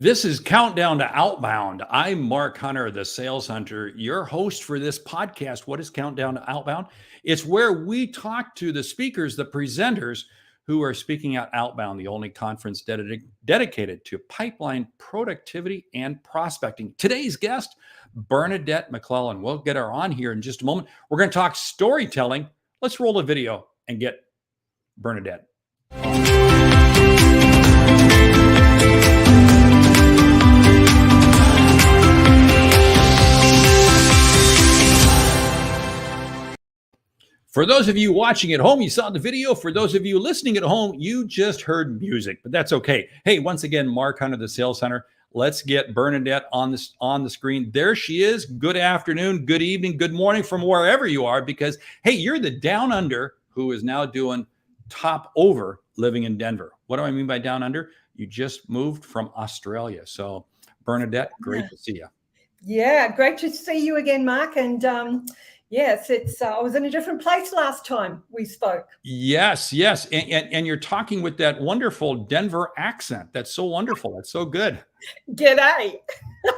This is Countdown to Outbound. I'm Mark Hunter, the sales hunter, your host for this podcast. What is Countdown to Outbound? It's where we talk to the speakers, the presenters who are speaking out outbound, the only conference dedicated to pipeline productivity and prospecting. Today's guest, Bernadette McClelland. We'll get her on here in just a moment. We're going to talk storytelling. Let's roll the video and get Bernadette. For those of you watching at home, you saw the video. For those of you listening at home, you just heard music, but that's okay. Hey, once again, Mark Hunter, the sales hunter. Let's get Bernadette on the screen. There she is. Good afternoon, good evening, good morning from wherever you are, because, hey, you're the down under who is now doing top over living in Denver. What do I mean by down under? You just moved from Australia. So, Bernadette, great to see you. Yeah, great to see you again, Mark. And yes, I was in a different place last time we spoke. Yes. And you're talking with that wonderful Denver accent. That's so wonderful. That's so good. G'day.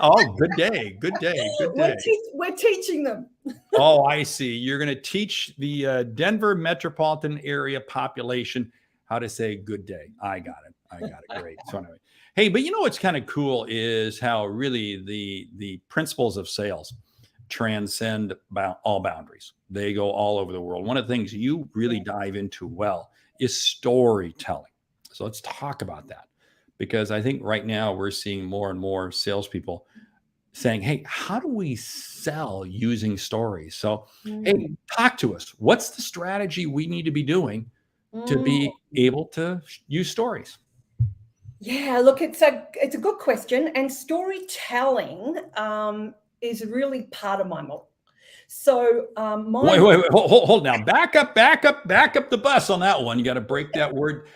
Oh, good day. Good day. Good day. We're teaching them. Oh, I see. You're going to teach the Denver metropolitan area population how to say good day. I got it. Great. So anyway, hey, but you know what's kind of cool is how really the principles of sales transcend all boundaries. They go all over the world. One of the things you really dive into well is storytelling. So let's talk about that, because I think right now we're seeing more and more salespeople saying, hey, how do we sell using stories? So, hey, talk to us. What's the strategy we need to be doing to be able to use stories? Yeah, look, it's a good question. And storytelling is really part of my model. So wait, hold now. Back up the bus on that one. You got to break that word.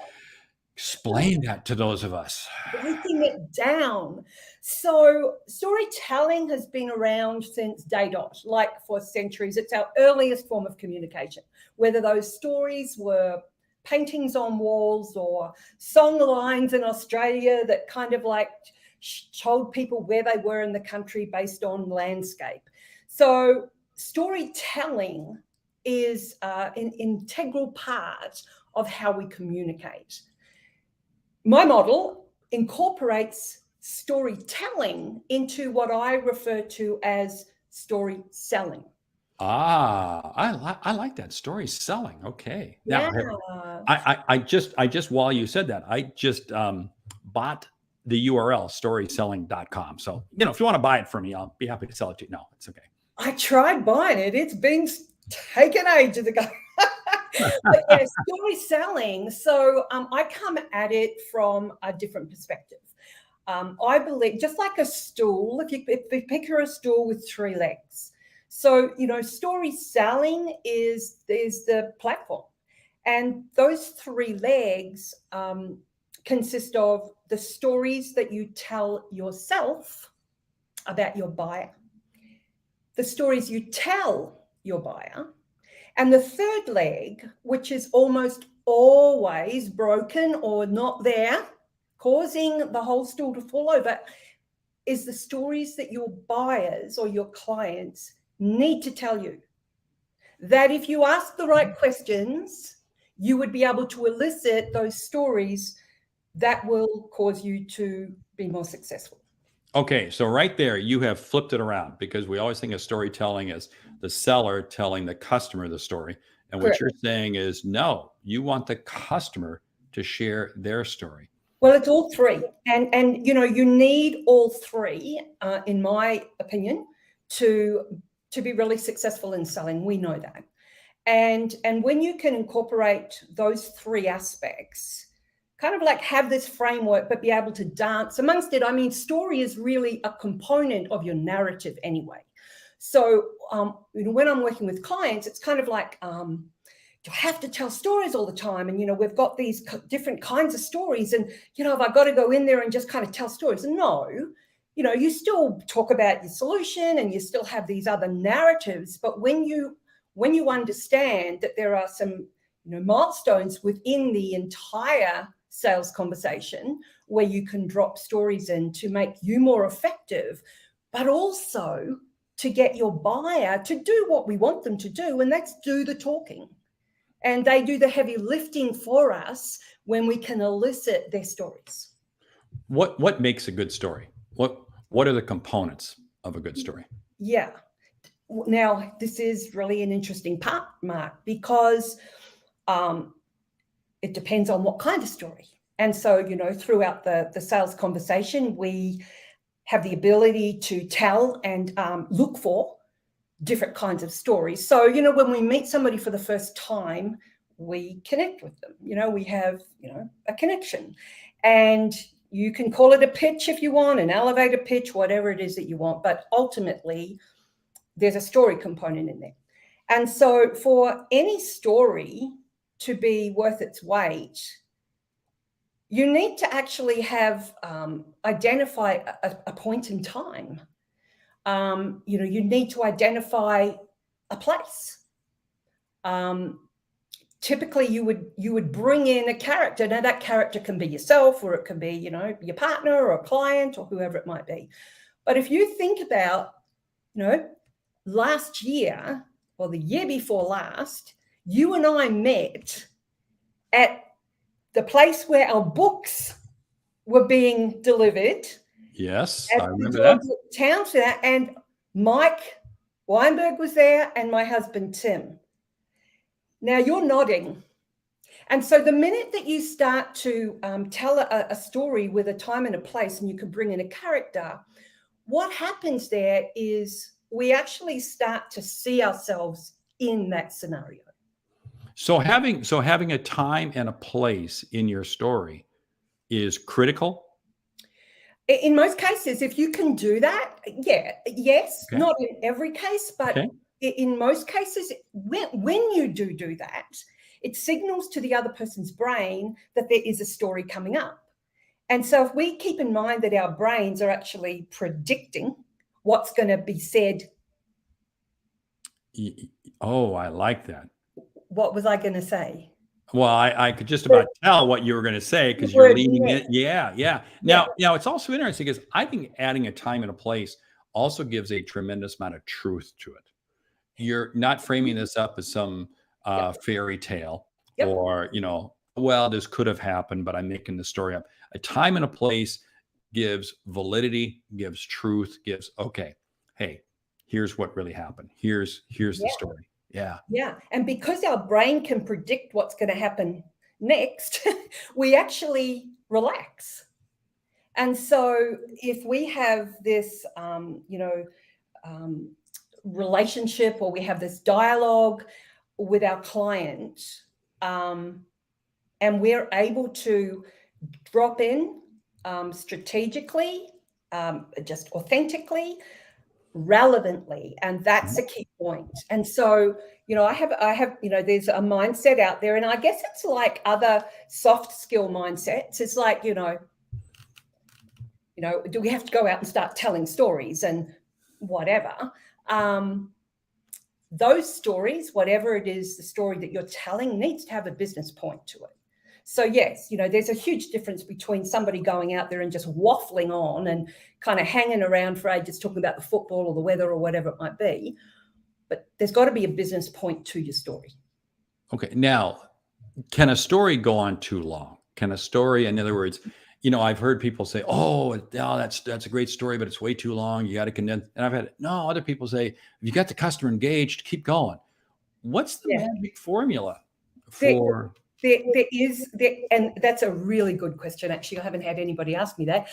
Explain that to those of us. Breaking it down. So storytelling has been around since day dot, like for centuries. It's our earliest form of communication, whether those stories were paintings on walls or song lines in Australia that kind of like told people where they were in the country based on landscape. So storytelling is an integral part of how we communicate. My model incorporates storytelling into what I refer to as story selling. I like that, story selling. Okay. Now, Yeah. I just while you said that, I just bought the URL storyselling.com. So, if you want to buy it from me, I'll be happy to sell it to you. No, it's okay. I tried buying it. It's been taken ages ago. But yeah, story selling. So I come at it from a different perspective. I believe, just like a stool, if you picture a stool with three legs. So, story selling is the platform. And those three legs consist of the stories that you tell yourself about your buyer, the stories you tell your buyer, and the third leg, which is almost always broken or not there, causing the whole stool to fall over, is the stories that your buyers or your clients need to tell you. That if you ask the right questions, you would be able to elicit those stories that will cause you to be more successful. Okay, so right there, you have flipped it around, because we always think of storytelling as the seller telling the customer the story. And what you're saying is, no, you want the customer to share their story. Well, it's all three. And you need all three, in my opinion, to be really successful in selling. We know that. And when you can incorporate those three aspects, kind of like have this framework, but be able to dance amongst it. I mean, story is really a component of your narrative anyway. So, when I'm working with clients, it's kind of like, you have to tell stories all the time. And, we've got these different kinds of stories. And, have I got to go in there and just kind of tell stories? No, you still talk about your solution and you still have these other narratives. But when you understand that there are some, milestones within the entire sales conversation where you can drop stories in to make you more effective, but also to get your buyer to do what we want them to do, and that's do the talking. And they do the heavy lifting for us when we can elicit their stories. What makes a good story? What are the components of a good story? Yeah. Now, this is really an interesting part, Mark, because it depends on what kind of story. And so, throughout the sales conversation, we have the ability to tell and look for different kinds of stories. So, when we meet somebody for the first time, we connect with them. We have, a connection. And you can call it a pitch if you want, an elevator pitch, whatever it is that you want. But ultimately, there's a story component in there. And so for any story to be worth its weight, you need to actually have identify a point in time. You need to identify a place. Typically, you would bring in a character. Now, that character can be yourself, or it can be, your partner or a client or whoever it might be. But if you think about, last year or the year before last, you and I met at the place where our books were being delivered. Yes, I remember that. Town fair, and Mike Weinberg was there and my husband, Tim. Now you're nodding. And so the minute that you start to tell a story with a time and a place, and you can bring in a character, what happens there is we actually start to see ourselves in that scenario. So having a time and a place in your story is critical. In most cases, if you can do that, yes, Okay. not in every case, but Okay. in most cases, when you do that, it signals to the other person's brain that there is a story coming up. And so if we keep in mind that our brains are actually predicting what's going to be said. Oh, I like that. What was I going to say? Well, I could just about tell what you were going to say because you're leaning in. Yeah. Now, it's also interesting because I think adding a time and a place also gives a tremendous amount of truth to it. You're not framing this up as some fairy tale or, well, this could have happened, but I'm making the story up. A time and a place gives validity, gives truth, gives, okay, hey, here's what really happened. Here's the story. Yeah. Yeah. And because our brain can predict what's going to happen next, we actually relax. And so if we have this, relationship, or we have this dialogue with our client, and we're able to drop in strategically, just authentically, relevantly, and that's a key point. And so, I have, there's a mindset out there, and I guess it's like other soft skill mindsets. It's like, do we have to go out and start telling stories and whatever? Those stories, whatever it is, the story that you're telling needs to have a business point to it. So yes, there's a huge difference between somebody going out there and just waffling on and kind of hanging around for ages talking about the football or the weather or whatever it might be. But there's got to be a business point to your story. Okay. Now, can a story go on too long? Can a story, in other words, I've heard people say, oh, that's a great story, but it's way too long. You got to condense. And I've had other people say, if you got the customer engaged, keep going. What's the magic formula for? There is, and that's a really good question. Actually, I haven't had anybody ask me that.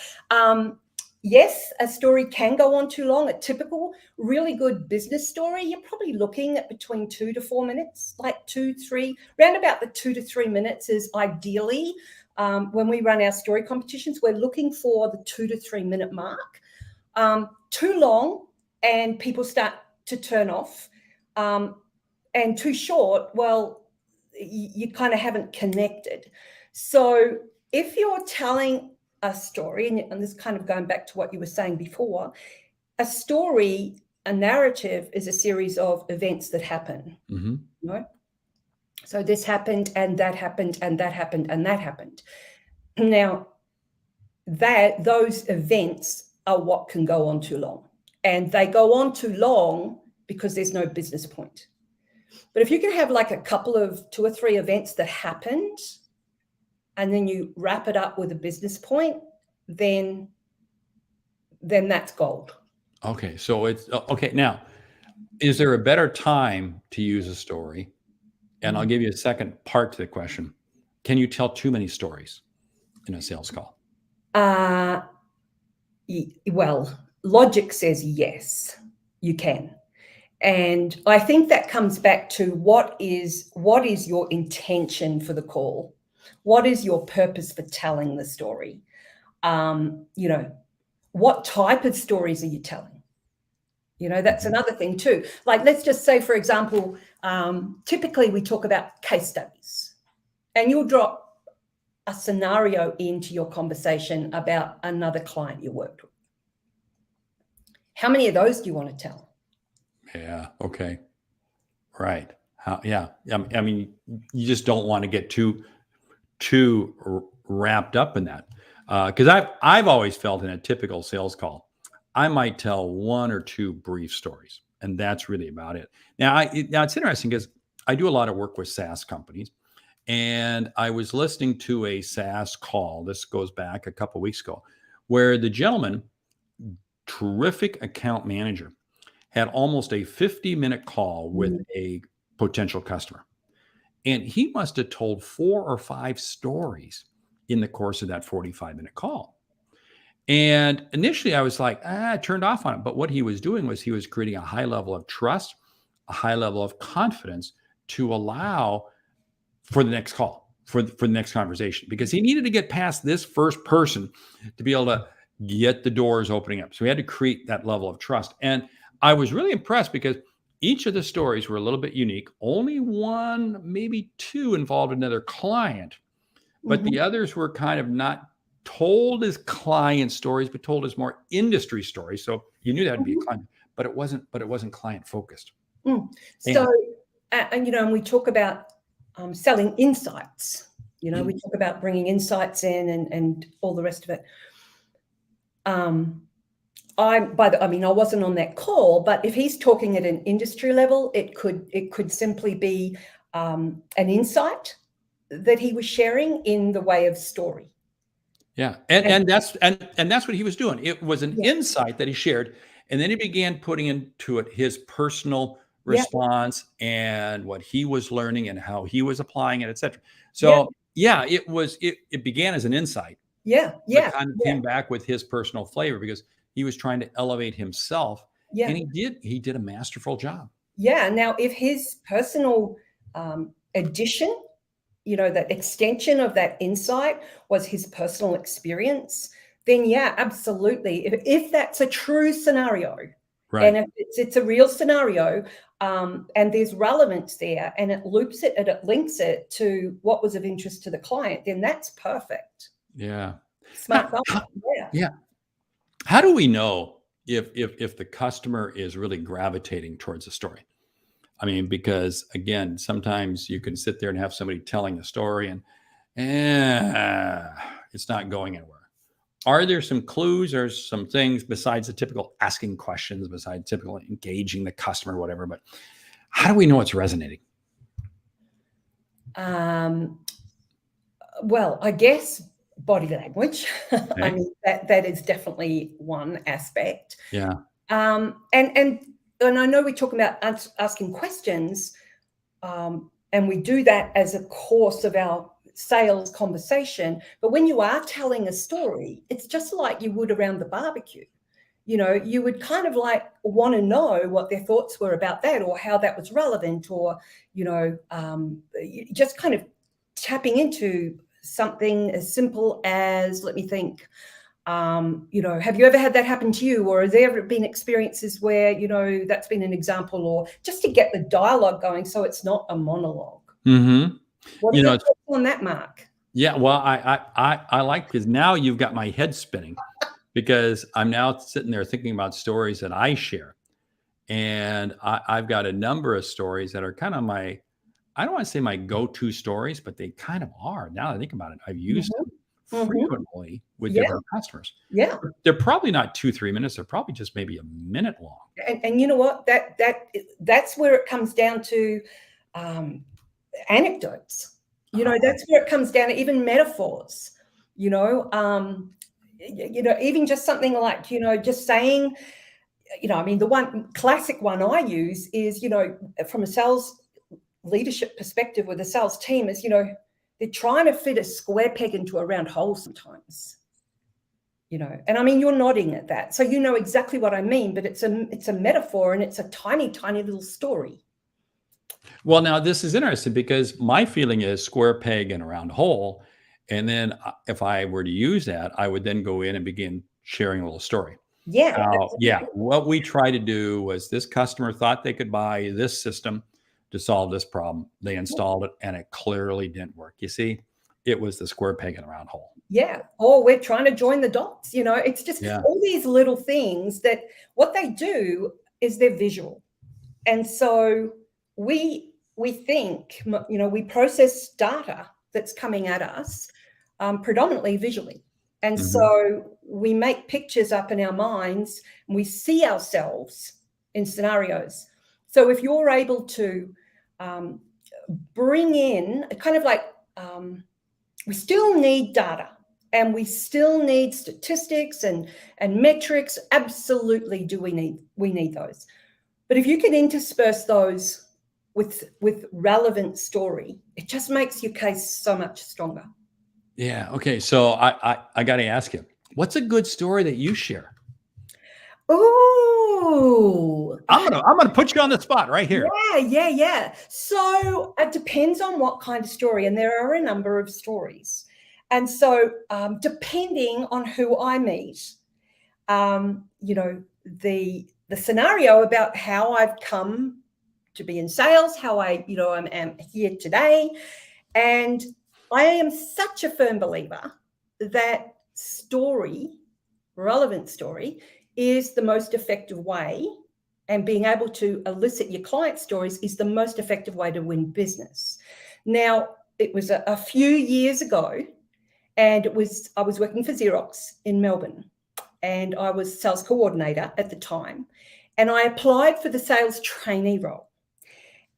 Yes, a story can go on too long. A typical really good business story, you're probably looking at between 2 to 4 minutes, like 2, 3, round about the 2 to 3 minutes is ideally. When we run our story competitions, we're looking for the 2 to 3 minute mark. Too long and people start to turn off, and too short, well, you kind of haven't connected. So if you're telling a story, and this kind of going back to what you were saying before, a story, a narrative is a series of events that happen. Mm-hmm. So this happened and that happened and that happened and that happened. Now, that those events are what can go on too long. And they go on too long because there's no business point. But if you can have like a couple of 2 or 3 events that happened, and then you wrap it up with a business point, then that's gold. Okay. So it's okay. Now, is there a better time to use a story? And I'll give you a second part to the question. Can you tell too many stories in a sales call? Well, logic says yes, you can. And I think that comes back to what is your intention for the call? What is your purpose for telling the story? What type of stories are you telling? That's another thing too. Like, let's just say, for example, typically we talk about case studies, and you'll drop a scenario into your conversation about another client you worked with. How many of those do you want to tell? Yeah. Okay. Right. Yeah. I mean, you just don't want to get too wrapped up in that. Because I've always felt in a typical sales call, I might tell 1 or 2 brief stories, and that's really about it. Now, it's interesting because I do a lot of work with SaaS companies, and I was listening to a SaaS call. This goes back a couple of weeks ago, where the gentleman, terrific account manager, had almost a 50-minute call with a potential customer. And he must have told 4 or 5 stories in the course of that 45-minute call. And initially I was like, turned off on it. But what he was doing was he was creating a high level of trust, a high level of confidence to allow for the next call, for the next conversation, because he needed to get past this first person to be able to get the doors opening up. So he had to create that level of trust. And I was really impressed because each of the stories were a little bit unique. Only 1, maybe 2 involved another client, but the others were kind of not told as client stories, but told as more industry stories. So you knew that would be a client, but it wasn't client focused. So, and we talk about selling insights. We talk about bringing insights in and all the rest of it. I wasn't on that call, but if he's talking at an industry level, it could simply be an insight that he was sharing in the way of story. Yeah, and that's what he was doing. It was an insight that he shared, and then he began putting into it his personal response and what he was learning and how he was applying it, etc. So it began as an insight. But kind of came back with his personal flavor because he was trying to elevate himself, and he did a masterful job. Yeah. Now, if his personal addition, that extension of that insight was his personal experience, then absolutely. If that's a true scenario, right, and if it's a real scenario, and there's relevance there, and it loops it and it links it to what was of interest to the client, then that's perfect. Yeah. Smart. Yeah. How do we know if the customer is really gravitating towards a story? I mean, because again, sometimes you can sit there and have somebody telling a story and it's not going anywhere. Are there some clues or some things besides the typical asking questions, besides typical engaging the customer, whatever, but how do we know it's resonating? Well, I guess body language. Okay. I mean, that is definitely one aspect. Yeah. And I know we talk about asking questions, and we do that as a course of our sales conversation. But when you are telling a story, it's just like you would around the barbecue. You would kind of like want to know what their thoughts were about that, or how that was relevant, or, just kind of tapping into something as simple as, let me think, have you ever had that happen to you? Or has there ever been experiences where, that's been an example, or just to get the dialogue going so it's not a monologue? Mm-hmm. What are your thoughts on that, Mark? Yeah, well, I like, because now you've got my head spinning because I'm now sitting there thinking about stories that I share. And I've got a number of stories that are kind of I don't want to say my go-to stories, but they kind of are. Now that I think about it, I've used them frequently with Yeah. different customers. Yeah. They're probably not 2-3 minutes. They're probably just maybe a minute long. And you know what? That's where it comes down to anecdotes. That's where it comes down to even metaphors. Even just something like just saying. I mean, the one classic one I use is from a sales leadership perspective with a sales team is they're trying to fit a square peg into a round hole sometimes. And I mean, you're nodding at that, so you know exactly what I mean. But it's a metaphor, and it's a tiny, tiny little story. Well, now this is interesting because my feeling is square peg in a round hole. And then if I were to use that, I would then go in and begin sharing a little story. Yeah. What we tried to do was this customer thought they could buy this system to solve this problem. They installed it and it clearly didn't work. You see, it was the square peg in a round hole. Yeah. Or we're trying to join the dots. It's just all these little things that what they do is they're visual. And so we think, we process data that's coming at us predominantly visually. And so we make pictures up in our minds, and we see ourselves in scenarios. So if you're able to bring in kind of like we still need data, and we still need statistics and metrics. Absolutely, we need those. But if you can intersperse those with relevant story, it just makes your case so much stronger. Yeah. Okay. So I got to ask you, what's a good story that you share? Oh, I'm gonna put you on the spot right here. Yeah. So it depends on what kind of story, and there are a number of stories. And so depending on who I meet, the scenario about how I've come to be in sales, how I am here today, and I am such a firm believer that relevant story, is the most effective way, and being able to elicit your client stories is the most effective way to win business. Now, it was a few years ago, and I was working for Xerox in Melbourne, and I was sales coordinator at the time, and I applied for the sales trainee role.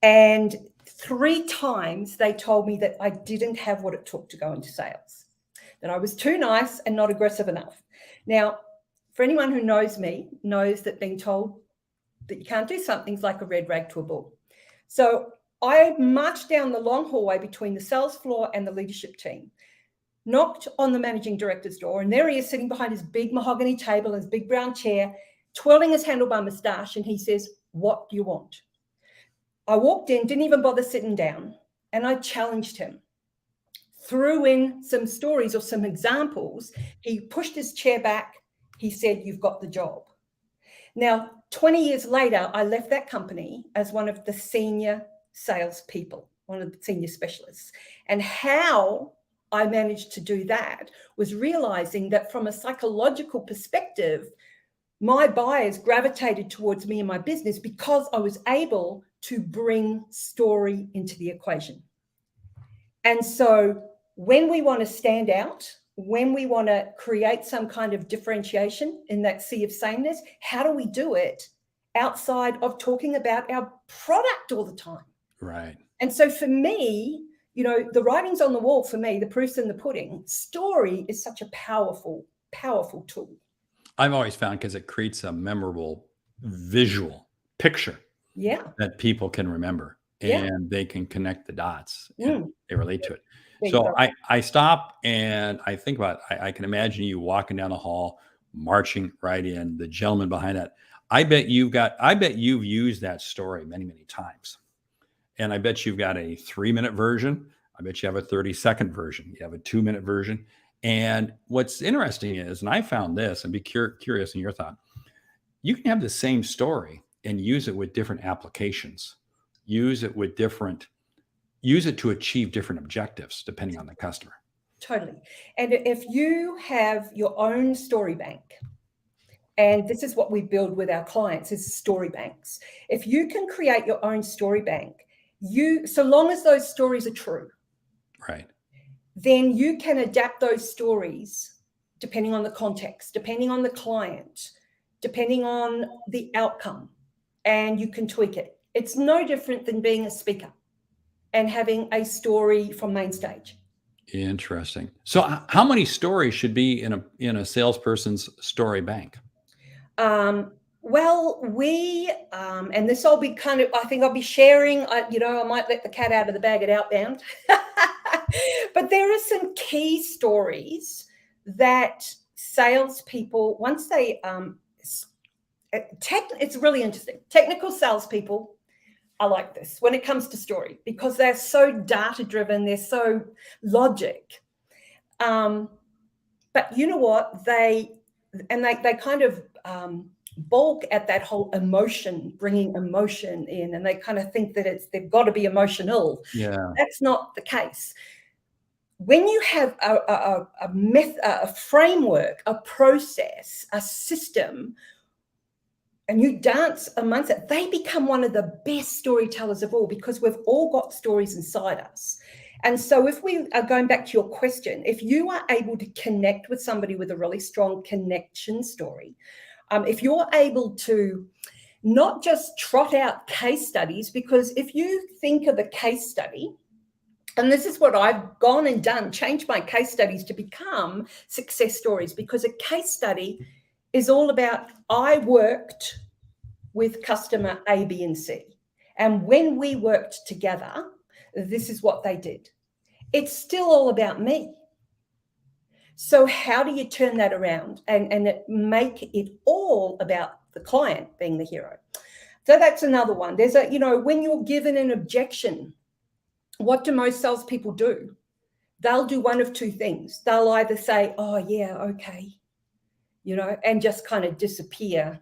And 3 times they told me that I didn't have what it took to go into sales, that I was too nice and not aggressive enough. Now, for anyone who knows me, knows that being told that you can't do something's like a red rag to a bull. So I marched down the long hallway between the sales floor and the leadership team, knocked on the managing director's door, and there he is sitting behind his big mahogany table, his big brown chair, twirling his handlebar moustache, and he says, "What do you want?" I walked in, didn't even bother sitting down, and I challenged him. Threw in some stories or some examples. He pushed his chair back. He said, "You've got the job." Now, 20 years later, I left that company as one of the senior salespeople, one of the senior specialists. And how I managed to do that was realizing that from a psychological perspective, my buyers gravitated towards me and my business because I was able to bring story into the equation. And so when we want to stand out, when we want to create some kind of differentiation in that sea of sameness, how do we do it outside of talking about our product all the time? Right. And so for me, the writing's on the wall for me, the proof's in the pudding. Story is such a powerful, powerful tool. I've always found because it creates a memorable visual picture that people can remember and they can connect the dots and they relate to it. So I stop and I think about it. I can imagine you walking down the hall, marching right in, the gentleman behind that. I bet you've used that story many, many times. And I bet you've got a 3-minute version. I bet you have a 30-second version. You have a 2-minute version. And what's interesting is, and I found this, and be curious in your thought, you can have the same story and use it with different applications. Use it to achieve different objectives depending on the customer. Totally. And if you have your own story bank, and this is what we build with our clients, is story banks. If you can create your own story bank, so long as those stories are true, right, then you can adapt those stories depending on the context, depending on the client, depending on the outcome, and you can tweak it. It's no different than being a speaker and having a story from main stage. Interesting. So how many stories should be in a salesperson's story bank? Well, and this I'll be I think I'll be sharing, I might let the cat out of the bag at Outbound, but there are some key stories that salespeople, once they, it's really interesting. Technical salespeople are like this when it comes to story because they're so data driven, they're so logic. But you know what? They kind of balk at that whole emotion, bringing emotion in, and they kind of think that they've got to be emotional. Yeah. That's not the case. When you have a framework, a process, a system, and you dance amongst it, they become one of the best storytellers of all because we've all got stories inside us. And so if we are going back to your question, if you are able to connect with somebody with a really strong connection story, if you're able to not just trot out case studies, because if you think of a case study, and this is what I've gone and done, changed my case studies to become success stories, because a case study is all about, I worked with customer A, B, and C. And when we worked together, this is what they did. It's still all about me. So how do you turn that around and make it all about the client being the hero? So that's another one. There's when you're given an objection, what do most salespeople do? They'll do one of two things. They'll either say, oh yeah, okay, and just kind of disappear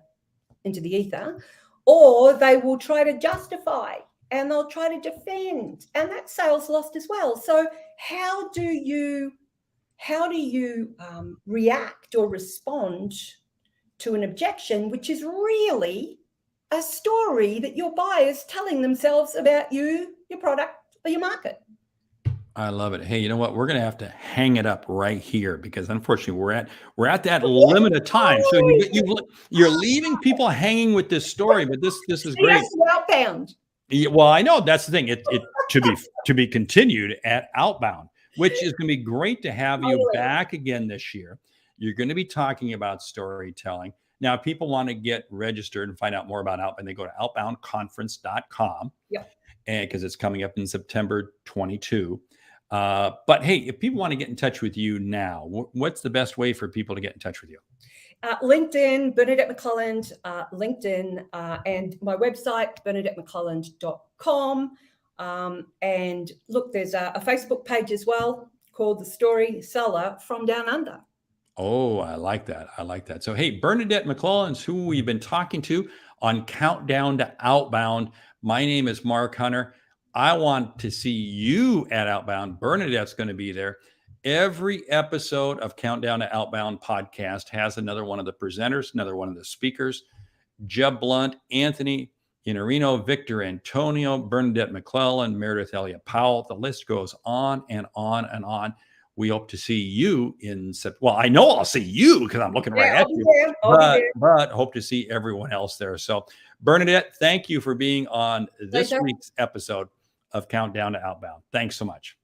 into the ether, or they will try to justify and they'll try to defend, and that's sales lost as well. So how do you react or respond to an objection, which is really a story that your buyer's telling themselves about you, your product, or your market? I love it. Hey, you know what? We're going to have to hang it up right here because unfortunately we're at that limit of time. So you're leaving people hanging with this story, but this is great. Yes, Outbound. Yeah, well, I know that's the thing. It to be continued at Outbound, which is going to be great to have you back again this year. You're going to be talking about storytelling. Now, if people want to get registered and find out more about Outbound, they go to outboundconference.com. Yeah. And because it's coming up in September 22. But hey, if people want to get in touch with you now, what's the best way for people to get in touch with you? LinkedIn, Bernadette McClelland, LinkedIn, and my website, bernadettemcclelland.com. And look, there's a Facebook page as well called The Story Seller from Down Under. Oh, I like that. I like that. So, hey, Bernadette McClelland is who we've been talking to on Countdown to Outbound. My name is Mark Hunter. I want to see you at Outbound. Bernadette's going to be there. Every episode of Countdown to Outbound podcast has another one of the presenters, another one of the speakers, Jeb Blunt, Anthony Iannarino, Victor Antonio, Bernadette McClelland, Meredith Elliott Powell. The list goes on and on and on. We hope to see you in September. Well, I know I'll see you because I'm looking right at you, but hope to see everyone else there. So Bernadette, thank you for being on this week's episode of Countdown to Outbound. Thanks so much.